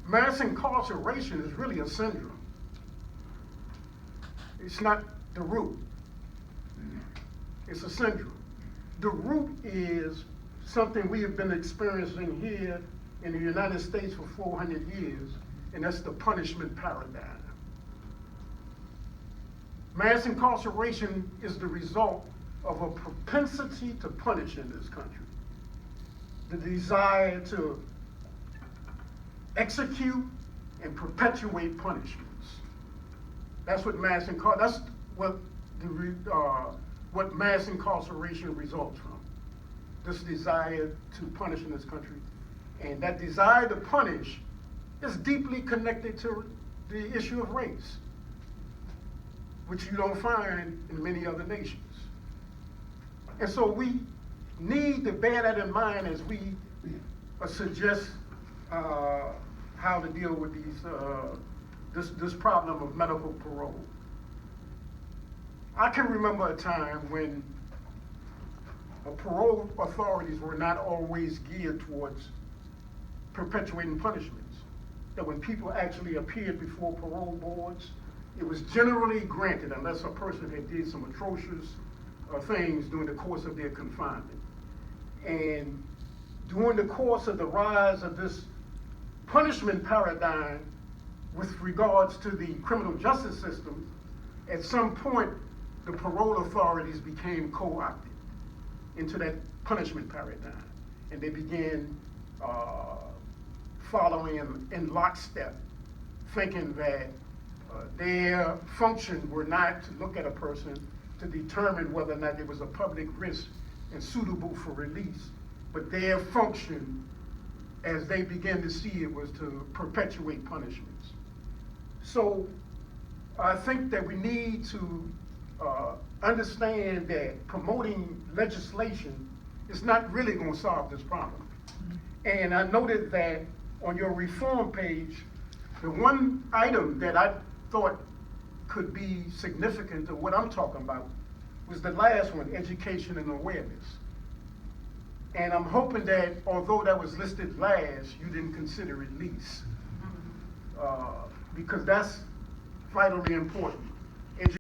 mass incarceration is really a syndrome. It's not the root. It's a syndrome. The root is something we have been experiencing here in the United States for 400 years, and that's the punishment paradigm. Mass incarceration is the result of a propensity to punish in this country. The desire to execute and perpetuate punishments. That's what mass incarceration results from. This desire to punish in this country. And that desire to punish is deeply connected to the issue of race, which you don't find in many other nations. And so we need to bear that in mind as we suggest how to deal with this problem of medical parole. I can remember a time when parole authorities were not always geared towards perpetuating punishments. That when people actually appeared before parole boards, it was generally granted unless a person had did some atrocious things during the course of their confinement. And during the course of the rise of this punishment paradigm with regards to the criminal justice system, at some point the parole authorities became co-opted into that punishment paradigm. And they began following in lockstep, thinking that their function were not to look at a person to determine whether or not there was a public risk and suitable for release, but their function, as they began to see it, was to perpetuate punishments. So I think that we need to understand that promoting legislation is not really going to solve this problem. And I noted that on your reform page, the one item that I thought could be significant to what I'm talking about was the last one, education and awareness. And I'm hoping that although that was listed last, you didn't consider it least, because that's vitally important.